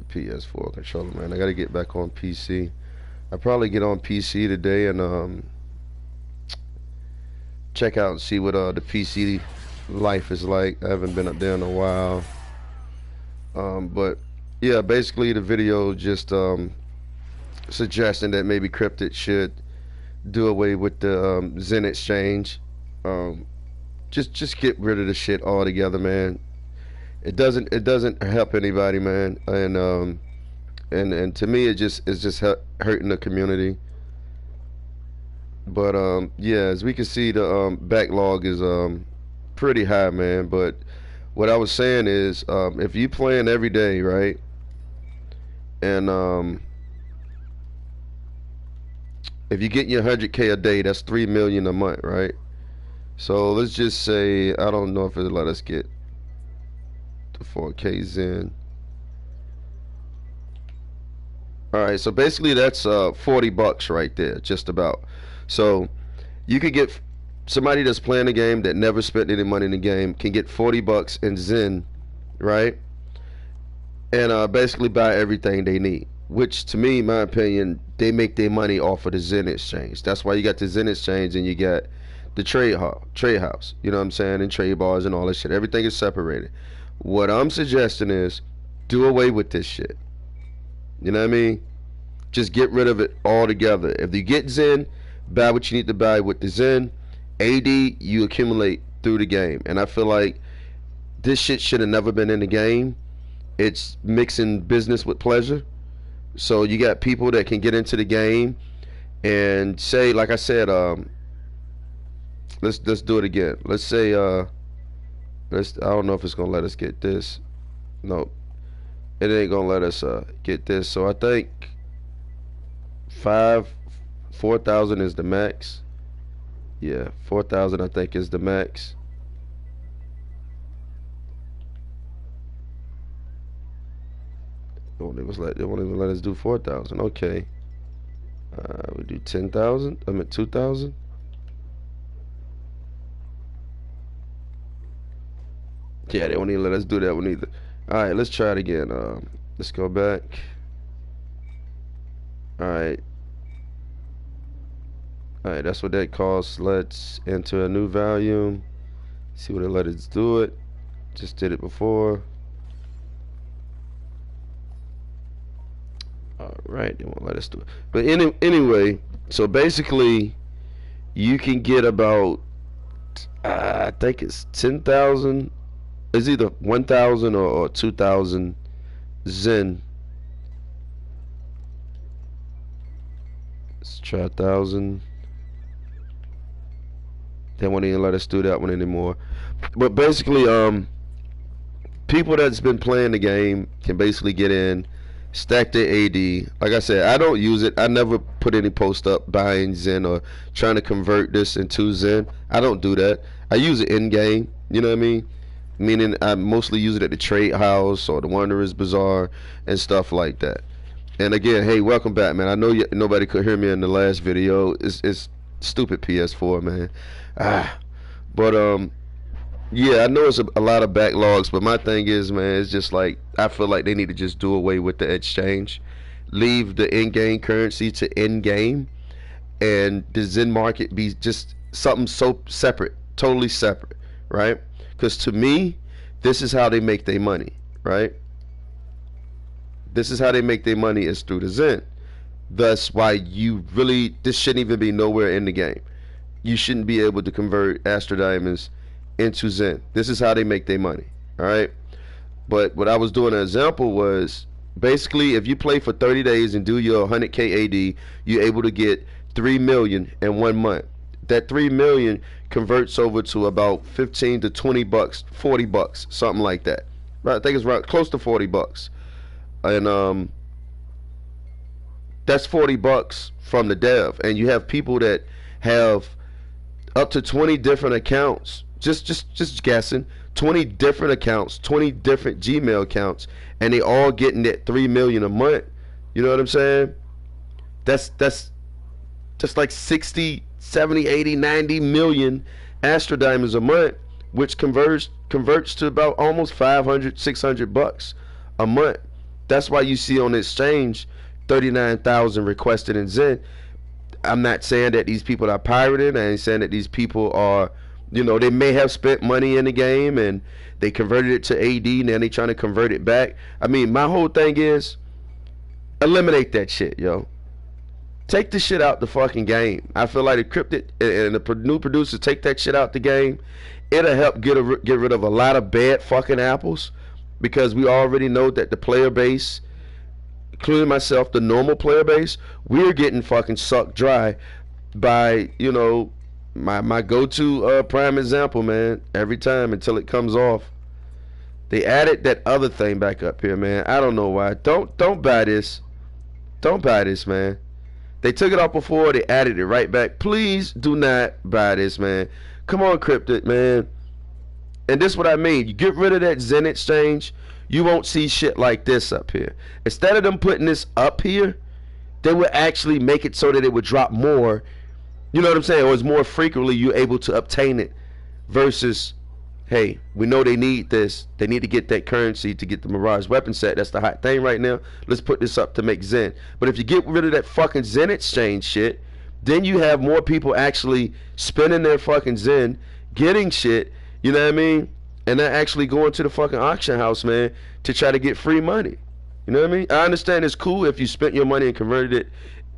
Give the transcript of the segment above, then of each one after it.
PS4 controller, man. I gotta get back on PC. I probably get on PC today and check out and see what the PC life is like. I haven't been up there in a while. But yeah, basically the video just suggesting that maybe Cryptid should do away with the Zen exchange. Um, just get rid of the shit altogether, man. It doesn't help anybody, man. And to me, it's just hurting the community. But yeah, as we can see, the backlog is pretty high, man. But what I was saying is, if you playing every day, right, and if you get your 100K a day, that's 3 million a month, right? So let's just say, I don't know if it'll let us get the 4K Zen. All right, so basically that's $40 right there, just about. So you could get somebody that's playing the game that never spent any money in the game can get $40 in Zen, right? And basically buy everything they need. Which, to me, in my opinion, they make their money off of the Zen exchange. That's why you got the Zen exchange and you got the trade house. You know what I'm saying? And trade bars and all that shit. Everything is separated. What I'm suggesting is do away with this shit. You know what I mean? Just get rid of it altogether. If you get Zen, buy what you need to buy with the Zen. AD, you accumulate through the game. And I feel like this shit should have never been in the game. It's mixing business with pleasure. So you got people that can get into the game and say, like I said, let's do it again. Let's say I don't know if it's gonna let us get this. No, it ain't gonna let us get this. So I think 4,000 is the max. Yeah, 4,000 I think is the max. They won't even let us do 4,000. Okay. We do 10,000. I mean 2,000. Yeah, they won't even let us do that one either. All right, let's try it again. Let's go back. All right. All right, that's what that costs. Let's enter a new volume. See what it let us do it. Just did it before. All right, they won't let us do it. But anyway, so basically, you can get about, I think it's 10,000. It's either 1,000 or 2,000 Zen. Let's try 1,000. They won't even let us do that one anymore. But basically, people that's been playing the game can basically get in, stack their AD. Like I said, I don't use it. I never put any post up buying Zen or trying to convert this into Zen. I don't do that. I use it in game. You know what I mean? Meaning I mostly use it at the trade house or the Wanderers Bazaar and stuff like that. And again, hey, welcome back, man. I know nobody could hear me in the last video. It's stupid PS4, man. But yeah, I know it's a lot of backlogs, but my thing is, man, it's just like I feel like they need to just do away with the exchange, leave the in-game currency to in-game, and the Zen market be just something so separate, totally separate, right? Because to me, this is how they make their money, right? This is how they make their money is through the Zen. Thus, why this shouldn't even be nowhere in the game. You shouldn't be able to convert Astro Diamonds into Zen. This is how they make their money, all right? But what I was doing an example was basically if you play for 30 days and do your 100K AD, you're able to get 3 million in 1 month. That 3 million converts over to about 15 to 20 bucks, 40 bucks, something like that. Right? I think it's right close to 40 bucks. And that's 40 bucks from the dev. And you have people that have up to 20 different accounts. Just guessing. 20 different accounts, 20 different Gmail accounts, and they all getting that 3 million a month. You know what I'm saying? That's like 60, 70, 80, 90 million Astro Diamonds a month, which converts to about almost 500, 600 bucks a month. That's why you see on the exchange 39,000 requested in Zen. I'm not saying that these people are pirating. I ain't saying that these people are, they may have spent money in the game and they converted it to AD. Now they trying to convert it back. I mean, my whole thing is eliminate that shit, yo. Take the shit out the fucking game. I feel like the cryptid and the new producers take that shit out the game. It'll help get rid of a lot of bad fucking apples, because we already know that the player base, including myself, the normal player base, we're getting fucking sucked dry by, my go-to prime example, man. Every time until it comes off. They added that other thing back up here, man. I don't know why. Don't buy this. Don't buy this, man. They took it off before, they added it right back. Please do not buy this, man. Come on, Cryptid, man. And this is what I mean. You get rid of that Zen exchange, you won't see shit like this up here. Instead of them putting this up here, they would actually make it so that it would drop more. You know what I'm saying? Or it's more frequently you're able to obtain it. Versus, hey, we know they need this. They need to get that currency to get the Mirage weapon set. That's the hot thing right now. Let's put this up to make Zen. But if you get rid of that fucking Zen exchange shit, then you have more people actually spending their fucking Zen, getting shit, you know what I mean? And not actually going to the fucking auction house, man, to try to get free money. You know what I mean? I understand it's cool if you spent your money and converted it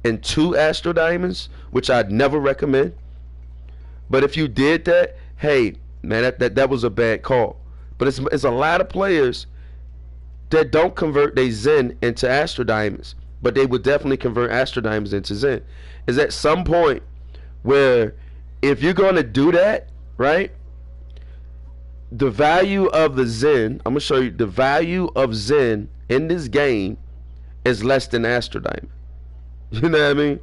into Astro Diamonds, which I'd never recommend. But if you did that, hey, man, that was a bad call. But it's a lot of players that don't convert their Zen into Astro Diamonds, but they would definitely convert Astro Diamonds into Zen. Is at some point where if you're going to do that, right, the value of the Zen, I'm going to show you the value of Zen in this game is less than Astro Diamond. You know what I mean?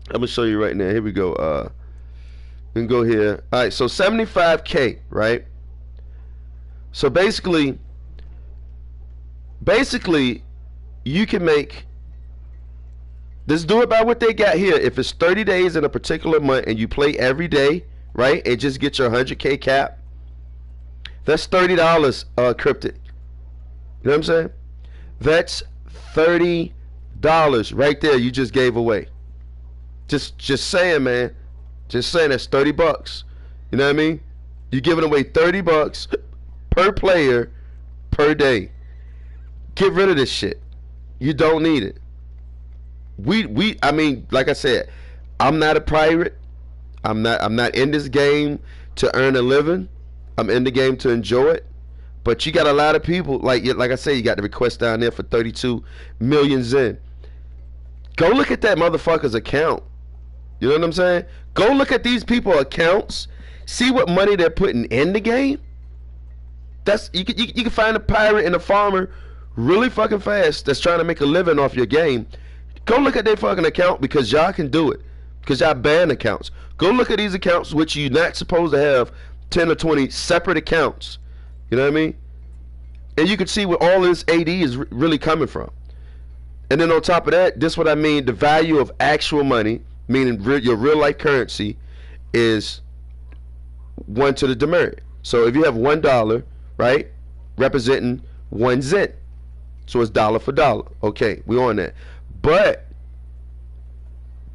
I'm going to show you right now. Here we go. We can go here. All right, so 75K, right? So basically you can make, let's do it by what they got here. If it's 30 days in a particular month and you play every day, right, and just get your 100K cap, that's $30 cryptic. You know what I'm saying? That's $30 right there you just gave away. Just saying, man. Just saying, that's 30 bucks. You know what I mean? You're giving away 30 bucks per player per day. Get rid of this shit. You don't need it. I mean, like I said, I'm not a pirate. I'm not in this game to earn a living. I'm in the game to enjoy it. But you got a lot of people, like I say, you got the request down there for 32 million Zen. Go look at that motherfucker's account. You know what I'm saying? Go look at these people's accounts. See what money they're putting in the game. That's you can find a pirate and a farmer really fucking fast that's trying to make a living off your game. Go look at their fucking account, because y'all can do it. Because y'all ban accounts. Go look at these accounts, which you're not supposed to have 10 or 20 separate accounts. You know what I mean? And you can see where all this AD is really coming from. And then on top of that, this is what I mean. The value of actual money, meaning your real life currency, is 1 to the demerit. So if you have $1, right, representing 1 Zen, so it's dollar for dollar. Okay, we on that. But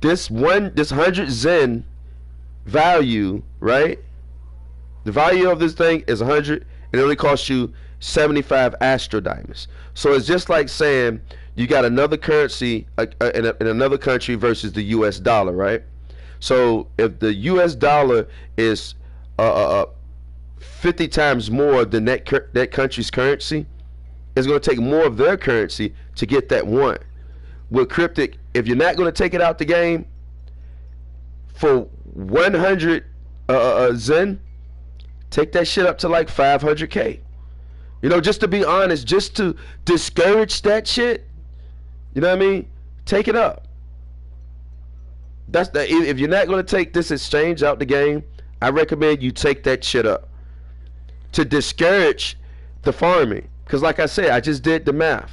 this 100 Zen value, right? The value of this thing is 100, and it only costs you 75 Astro Diamonds. So it's just like saying you got another currency in another country versus the US dollar, right? So if the US dollar is 50 times more than that country's currency, it's going to take more of their currency to get that one. With Cryptic, if you're not going to take it out the game for 100 Zen, take that shit up to like 500K. You know, just to be honest, just to discourage that shit. You know what I mean? Take it up. If you're not going to take this exchange out the game, I recommend you take that shit up to discourage the farming. Because like I said, I just did the math.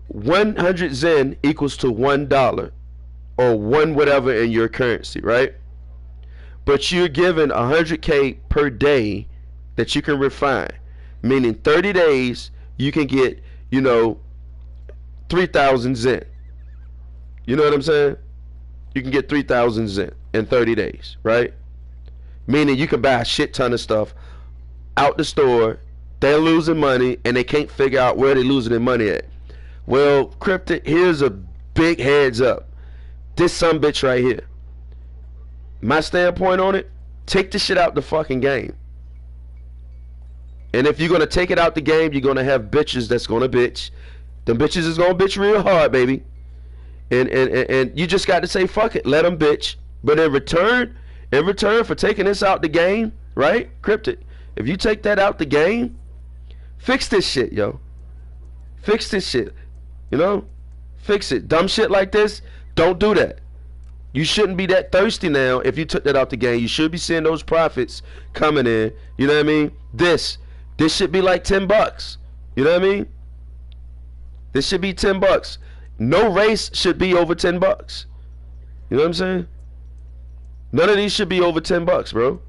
100 Zen equals to $1 or one whatever in your currency, right? But you're given 100K per day that you can refine, meaning 30 days you can get, you know, 3,000 Zen. You know what I'm saying? You can get 3,000 Zen in 30 days, right? Meaning you can buy a shit ton of stuff out the store. They're losing money and they can't figure out where they're losing their money at. Well, Cryptic, here's a big heads up. This sumbitch right here. My standpoint on it, take the shit out the fucking game. And if you're going to take it out the game, you're going to have bitches that's going to bitch. Them bitches is going to bitch real hard, baby. And you just got to say, fuck it, let them bitch. But in return for taking this out the game, right, Cryptic, if you take that out the game, fix this shit, yo. Fix this shit. You know? Fix it. Dumb shit like this, don't do that. You shouldn't be that thirsty now if you took that out the game. You should be seeing those profits coming in. You know what I mean? This should be like $10. You know what I mean? This should be $10. No race should be over $10. You know what I'm saying? None of these should be over $10, bro.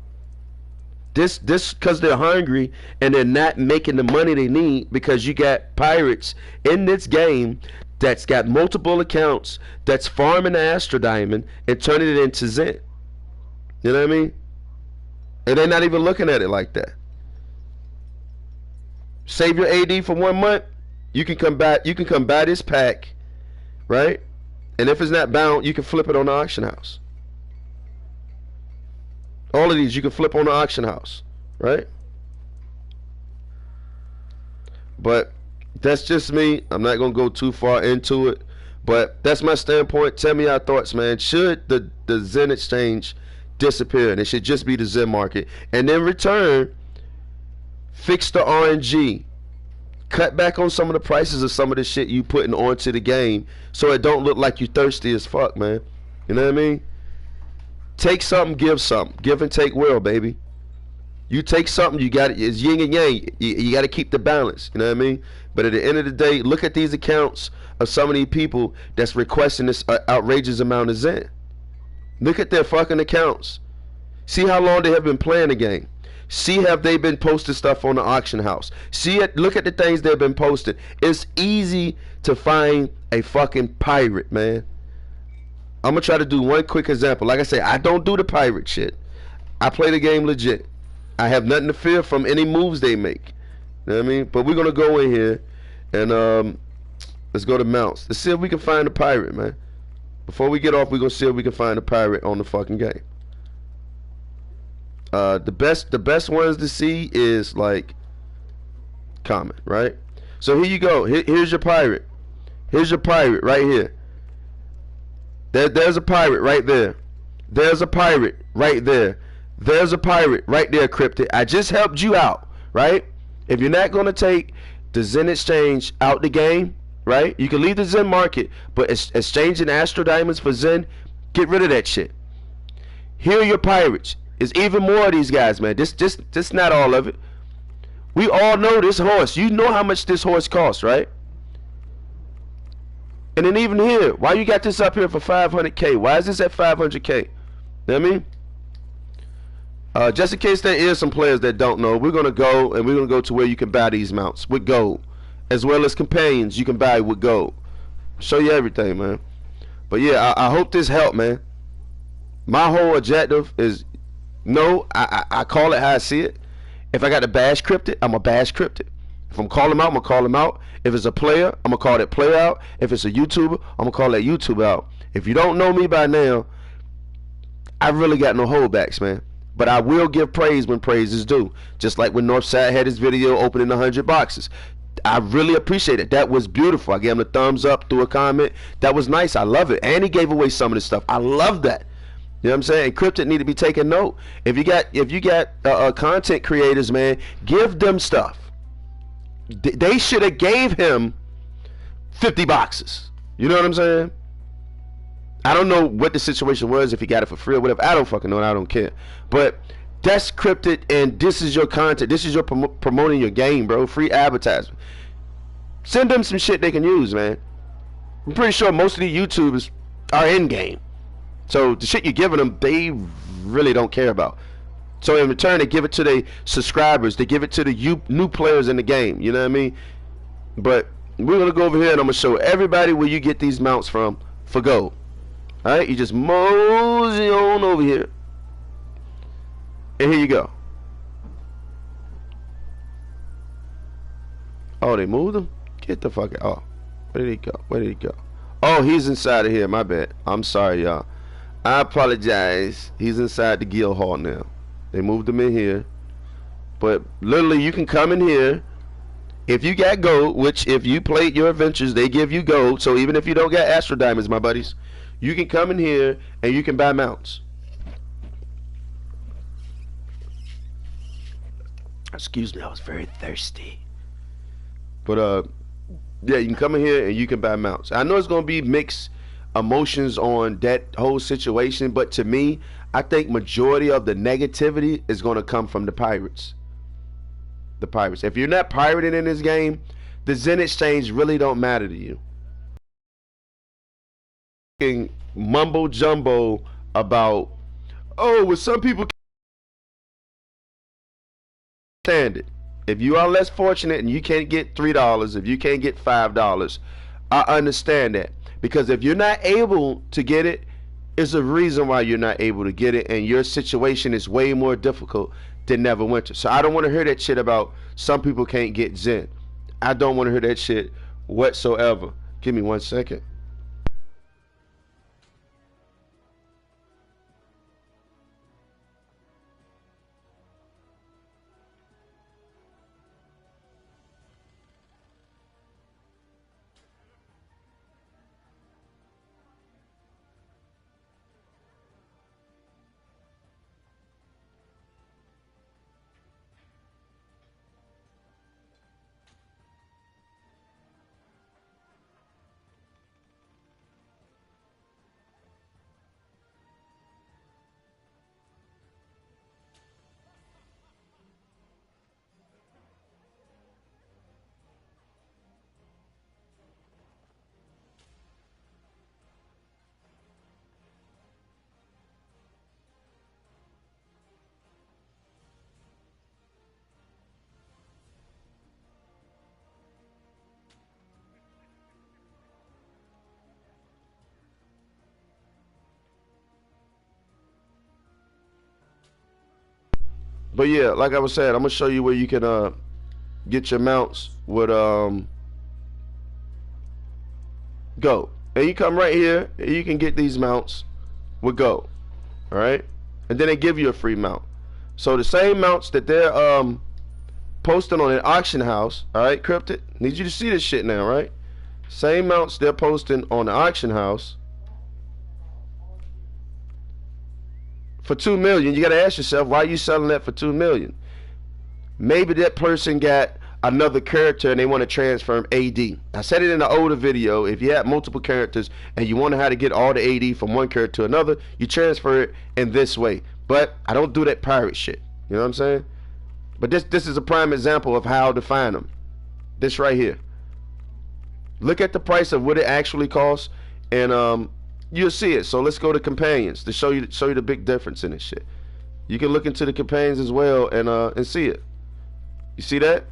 This because they're hungry and they're not making the money they need, because you got pirates in this game that's got multiple accounts that's farming the Astro Diamond and turning it into Zen. You know what I mean? And they're not even looking at it like that. Save your AD for 1 month. You can come back. You can come buy this pack, right? And if it's not bound, you can flip it on the auction house. All of these you can flip on the auction house, right? But that's just me. I'm not gonna go too far into it, but that's my standpoint. Tell me your thoughts, man. Should the Zen exchange disappear and it should just be the Zen market, and in return fix the RNG, cut back on some of the prices of some of the shit you putting onto the game so it don't look like you thirsty as fuck, man. You know what I mean? Take something, give something. Give and take well, baby. You take something, you got it. It's yin and yang. You got to keep the balance. You know what I mean? But at the end of the day, look at these accounts of some of these people that's requesting this outrageous amount of Zen. Look at their fucking accounts. See how long they have been playing the game. See, have they been posting stuff on the auction house? See it. Look at the things they've been posting. It's easy to find a fucking pirate, man. I'm gonna try to do one quick example. Like I say, I don't do the pirate shit. I play the game legit. I have nothing to fear from any moves they make. You know what I mean? But we're gonna go in here and let's go to mounts. Let's see if we can find a pirate, man. Before we get off, we're gonna see if we can find a pirate on the fucking game. The best ones to see is like common, right? So here you go. Here's your pirate. Here's your pirate right here. There's a pirate right there. There's a pirate right there. There's a pirate right there, Cryptic. I just helped you out, right? If you're not gonna take the Zen exchange out the game, right? You can leave the Zen market, but exchanging Astro Diamonds for Zen, get rid of that shit. Here are your pirates. There's even more of these guys, man. This not all of it. We all know this horse. You know how much this horse costs, right? And then even here, why you got this up here for 500K? Why is this at 500K? You know what I mean? Just in case there is some players that don't know, we're gonna go to where you can buy these mounts with gold, as well as companions you can buy with gold. Show you everything, man. But yeah, I hope this helped, man. My whole objective is, I call it how I see it. If I got to bash Cryptic, I'm gonna bash Cryptic. If I'm calling him out, I'm gonna call him out. If it's a player, I'm gonna call that player out. If it's a YouTuber, I'm gonna call that YouTuber out. If you don't know me by now, I really got no holdbacks, man. But I will give praise when praise is due. Just like when Northside had his video opening 100 boxes. I really appreciate it. That was beautiful. I gave him a thumbs up through a comment. That was nice. I love it. And he gave away some of the stuff. I love that. You know what I'm saying? And Cryptic need to be taking note. If you got content creators, man, give them stuff. They should have gave him 50 boxes. You know what I'm saying? I don't know what the situation was, if he got it for free or whatever. I don't fucking know, and I don't care. But that's Cryptic, and this is your content. This is your promoting your game, bro. Free advertisement. Send them some shit they can use, man. I'm pretty sure most of the YouTubers are in game. So the shit you're giving them, they really don't care about. So in return, they give it to their subscribers. They give it to the new players in the game. You know what I mean? But We're gonna go over here and I'm gonna show everybody where you get these mounts from for gold. Alright, you just mosey on over here. And here you go. Oh, they moved him? Get the fuck out. Oh, where did he go? Where did he go? Oh, he's inside of here. My bad. I'm sorry, y'all. I apologize. He's inside the guild hall now. They moved him in here. But literally, you can come in here. If you got gold, which if you played your adventures, they give you gold. So even if you don't got Astro Diamonds, my buddies, you can come in here and you can buy mounts. Excuse me, I was very thirsty. But yeah, you can come in here and you can buy mounts. I know it's gonna be mixed emotions on that whole situation, but to me, I think majority of the negativity is gonna come from the pirates. The pirates. If you're not pirating in this game, the Zen exchange really don't matter to you. Mumbo jumbo about, oh, well, some people can't stand it. If you are less fortunate and you can't get $3, if you can't get $5, I understand that. Because if you're not able to get it, it's a reason why you're not able to get it, and your situation is way more difficult than Neverwinter. So I don't want to hear that shit about some people can't get Zen. I don't want to hear that shit whatsoever. Give me 1 second. But yeah, like I was saying, I'm gonna show you where you can get your mounts with gold. And you come right here and you can get these mounts with gold. Alright? And then they give you a free mount. So the same mounts that they're posting on an auction house, alright, Cryptid? Need you to see this shit now, right? Same mounts they're posting on the auction house for 2 million. You gotta ask yourself, why are you selling that for 2 million? Maybe that person got another character and they want to transfer him AD. I said it in the older video. If you have multiple characters and you want to how to get all the AD from one character to another, you transfer it in this way. But I don't do that pirate shit. You know what I'm saying? But this is a prime example of how to find them. This right here. Look at the price of what it actually costs, and you'll see it. So let's go to companions to show you the big difference in this shit. You can look into the companions as well and see it. You see that?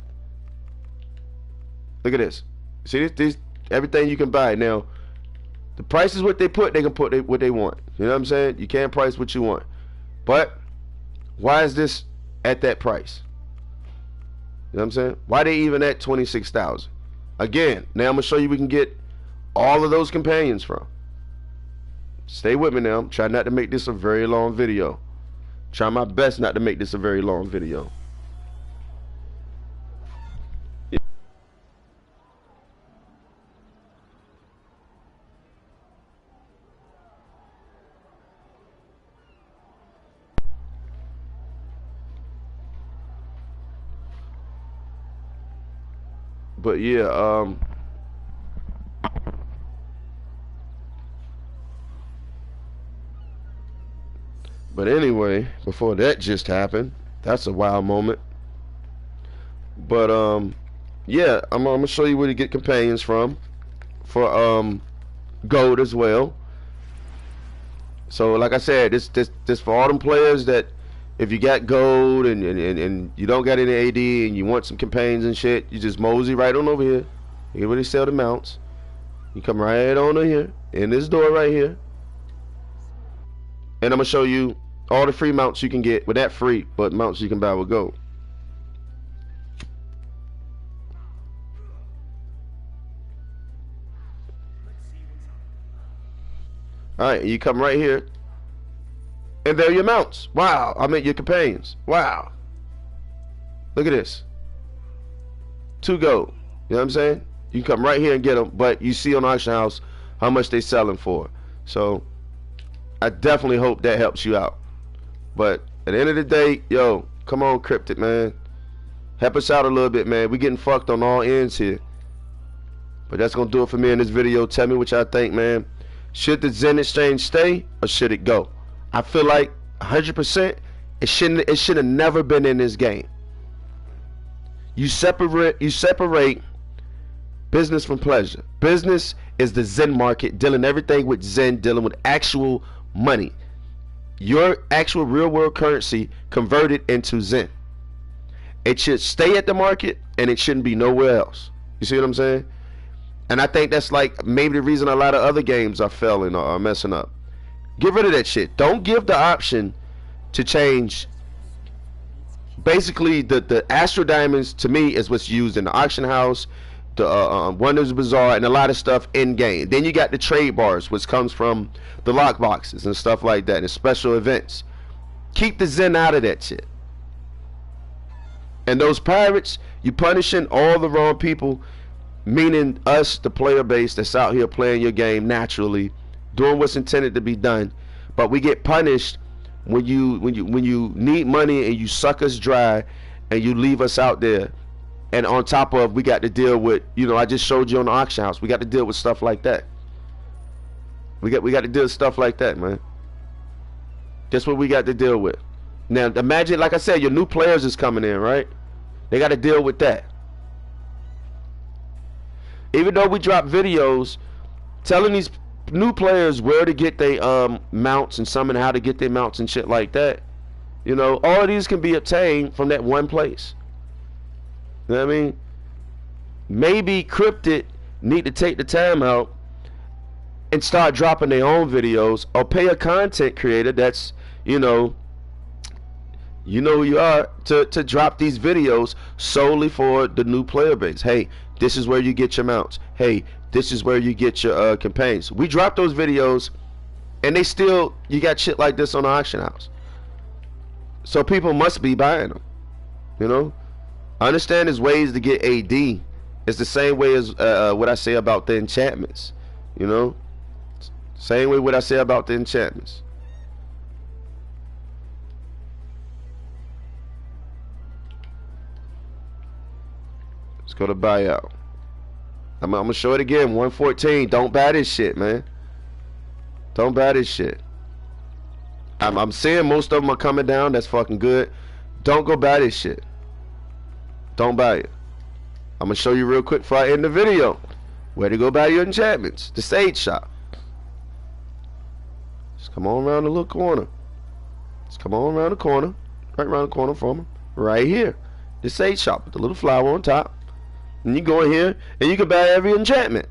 Look at this. See this everything you can buy. Now, the price is what they put. They can put what they want. You know what I'm saying? You can't price what you want. But why is this at that price? You know what I'm saying? Why they even at 26,000? Again, now I'm gonna show you we can get all of those companions from. Stay with me now. Try not to make this a very long video. Try my best not to make this a very long video. But yeah, but anyway, before that just happened, that's a wild moment. But yeah, I'm gonna show you where to get companions from for gold as well. So like I said, this for all them players that if you got gold and you don't got any AD and you want some companions and shit, you just mosey right on over here. Here where they sell the mounts. You come right on in here, in this door right here, and I'm gonna show you all the free mounts you can get. Well, that free, but mounts you can buy with gold. All right, you come right here, and there are your mounts. Wow, I mean your companions. Wow, look at this. 2 gold. You know what I'm saying? You can come right here and get them, but you see on auction house how much they selling for. So I definitely hope that helps you out. But at the end of the day, yo, come on, Cryptid, man. Help us out a little bit, man. We getting fucked on all ends here. But that's gonna do it for me in this video. Tell me what y'all think, man. Should the Zen exchange stay or should it go? I feel like 100% it should have never been in this game. You separate business from pleasure. Business is the Zen market, dealing everything with Zen, dealing with actual money. Your actual real world currency converted into Zen. It should stay at the market and it shouldn't be nowhere else. You see what I'm saying? And I think that's like maybe the reason a lot of other games are failing or are messing up. Get rid of that shit. Don't give the option to change. Basically, the Astro Diamonds to me is what's used in the auction house, the Wonders Bazaar, and a lot of stuff in game. Then you got the trade bars, which comes from the lock boxes and stuff like that, and special events. Keep the Zen out of that shit. And those pirates, you punishing all the wrong people, meaning us, the player base that's out here playing your game naturally, doing what's intended to be done, but we get punished when you need money and you suck us dry and you leave us out there. And on top of, we got to deal with, you know, I just showed you on the auction house, we got to deal with stuff like that. We got to deal with stuff like that, man. That's what we got to deal with. Now imagine, like I said, your new players is coming in, right? They got to deal with that. Even though we drop videos telling these new players where to get their mounts and some and how to get their mounts and shit like that, you know, all of these can be obtained from that one place. You know what I mean? Maybe Cryptid need to take the time out and start dropping their own videos, or pay a content creator that's, you know who you are, to drop these videos solely for the new player base. Hey, this is where you get your mounts. Hey, this is where you get your campaigns. We drop those videos and they still, you got shit like this on the auction house. So people must be buying them. You know, I understand there's ways to get AD. It's the same way as what I say about the enchantments. You know, same way what I say about the enchantments. Let's go to buyout. I'm gonna show it again. 114. Don't buy this shit, man. Don't buy this shit. I'm seeing most of them are coming down. That's fucking good. Don't go buy this shit. Don't buy it. I'm gonna show you real quick before I end the video where to go buy your enchantments. The Sage Shop. Just come on around the little corner. Just come on around the corner. Right around the corner from me. Right here. The Sage Shop with the little flower on top. And you go in here and you can buy every enchantment.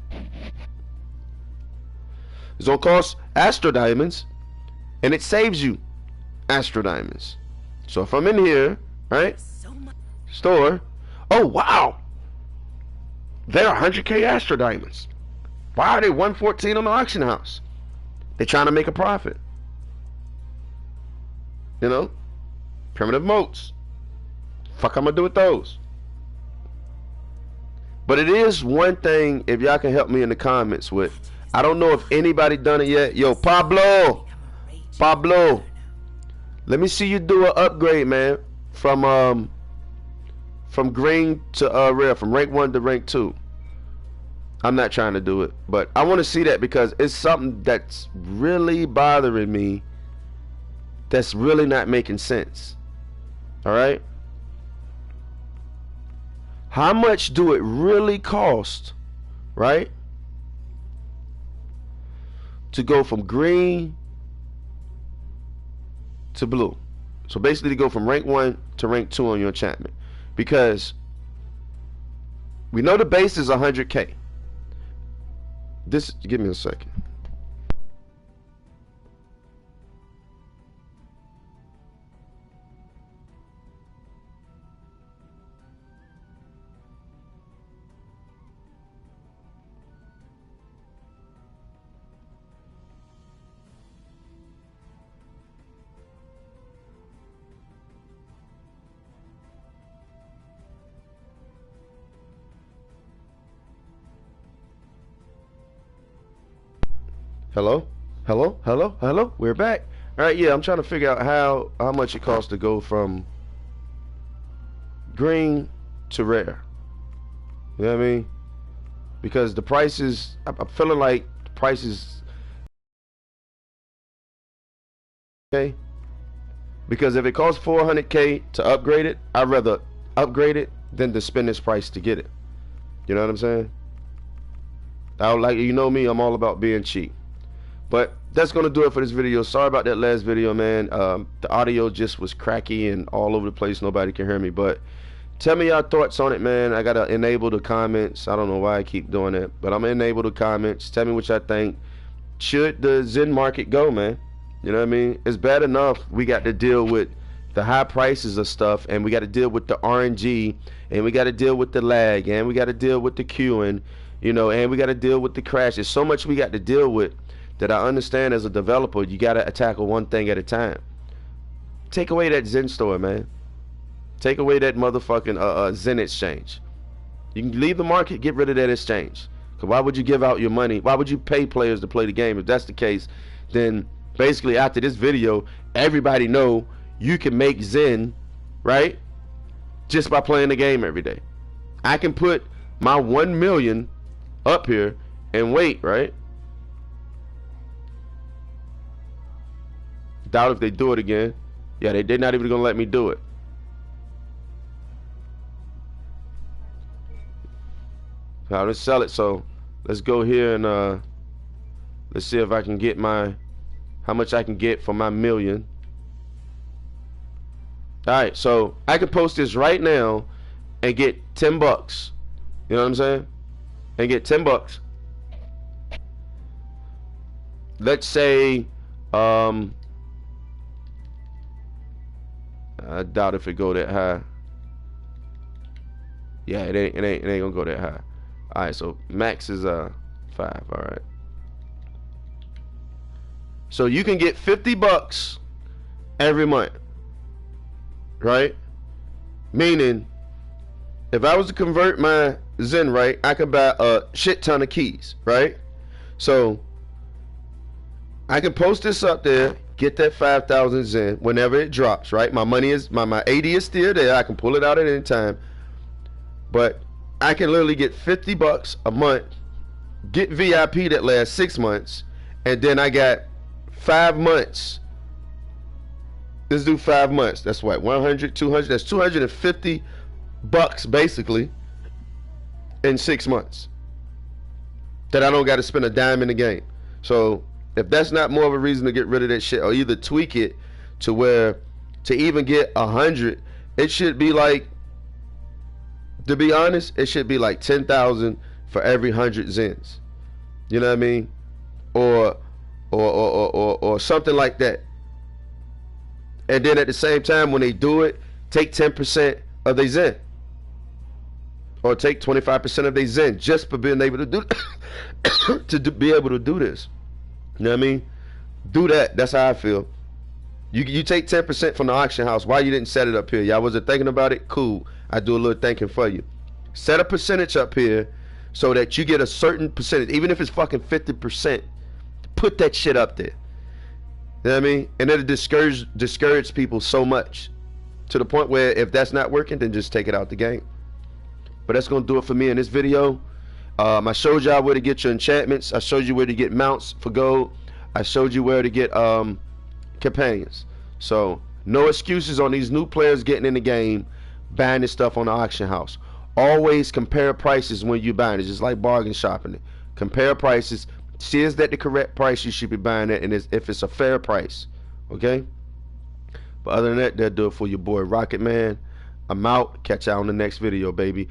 It's gonna cost Astro Diamonds, and it saves you Astro Diamonds. So if I'm in here, right? Store. Oh wow! They're 100k Astro Diamonds. Why are they 114 on the auction house? They're trying to make a profit. You know? Primitive moats. Fuck I'm gonna do with those. But it is one thing, if y'all can help me in the comments with. I don't know if anybody done it yet. Yo, Pablo, let me see you do an upgrade, man, from green to rare, from rank 1 to rank 2. I'm not trying to do it, but I want to see that because it's something that's really bothering me. That's really not making sense. All right. How much do it really cost, right, to go from green to blue? So basically to go from rank 1 to rank 2 on your enchantment. Because We know the base is 100K. This, give me a second. Hello? Hello? Hello? Hello? We're back. Alright, yeah, I'm trying to figure out how much it costs to go from green to rare. You know what I mean? Because the prices, I'm feeling like the prices, okay? Because if it costs 400K to upgrade it, I'd rather upgrade it than to spend this price to get it. You know what I'm saying? I would like, you know me, I'm all about being cheap. But that's going to do it for this video. Sorry about that last video, man. The audio just was cracky and all over the place. Nobody can hear me. But tell me your thoughts on it, man. I got to enable the comments. I don't know why I keep doing it, but I'm going to enable the comments. Tell me what y'all think. Should the Zen market go, man? You know what I mean? It's bad enough we got to deal with the high prices of stuff, and we got to deal with the RNG, and we got to deal with the lag, and we got to deal with the queuing, you know, and we got to deal with the crashes. So much we got to deal with that I understand as a developer, you got to tackle one thing at a time. Take away that Zen store, man. Take away that motherfucking Zen exchange. You can leave the market, get rid of that exchange. Because why would you give out your money? Why would you pay players to play the game? If that's the case, then basically after this video, everybody know you can make Zen, right? Just by playing the game every day. I can put my 1 million up here and wait, right? Doubt if they do it again. Yeah, they're not even gonna let me do it. How to sell it? So let's go here and let's see if I can get how much I can get for my million. Alright, so I can post this right now and get 10 bucks. You know what I'm saying? And get 10 bucks. Let's say I doubt if it go that high. Yeah, it ain't gonna go that high. Alright, so max is 5. Alright. So you can get 50 bucks every month. Right? Meaning, if I was to convert my Zen, right, I could buy a shit ton of keys, right? So I can post this up there, get that 5,000 Zen whenever it drops, right? My money is, my AD is still there. I can pull it out at any time. But I can literally get 50 bucks a month, get VIP that lasts 6 months, and then I got 5 months. Let's do 5 months. That's what, 100, 200, that's 250 bucks basically in 6 months that I don't got to spend a dime in the game. So if that's not more of a reason to get rid of that shit, or either tweak it to where to even get 100, it should be like, to be honest, it should be like 10,000 for every 100 Zens. You know what I mean? Or something like that. And then at the same time, when they do it, take 10% of their Zen, or take 25% of their Zen, just for being able to do be able to do this. You know what I mean? Do that. That's how I feel. You take 10% from the auction house. Why you didn't set it up here? Y'all wasn't thinking about it? Cool. I do a little thinking for you. Set a percentage up here so that you get a certain percentage, even if it's fucking 50%. Put that shit up there. You know what I mean? And it'll discourage people so much, to the point where if that's not working, then just take it out the game. But that's gonna do it for me in this video. I showed y'all where to get your enchantments. I showed you where to get mounts for gold. I showed you where to get companions. So no excuses on these new players getting in the game, buying this stuff on the auction house. Always compare prices when you're buying it. Just like bargain shopping. Compare prices. See, is that the correct price you should be buying it, and if it's a fair price, okay? But other than that, that'll do it for your boy Rocket Man. I'm out. Catch y'all on the next video, baby.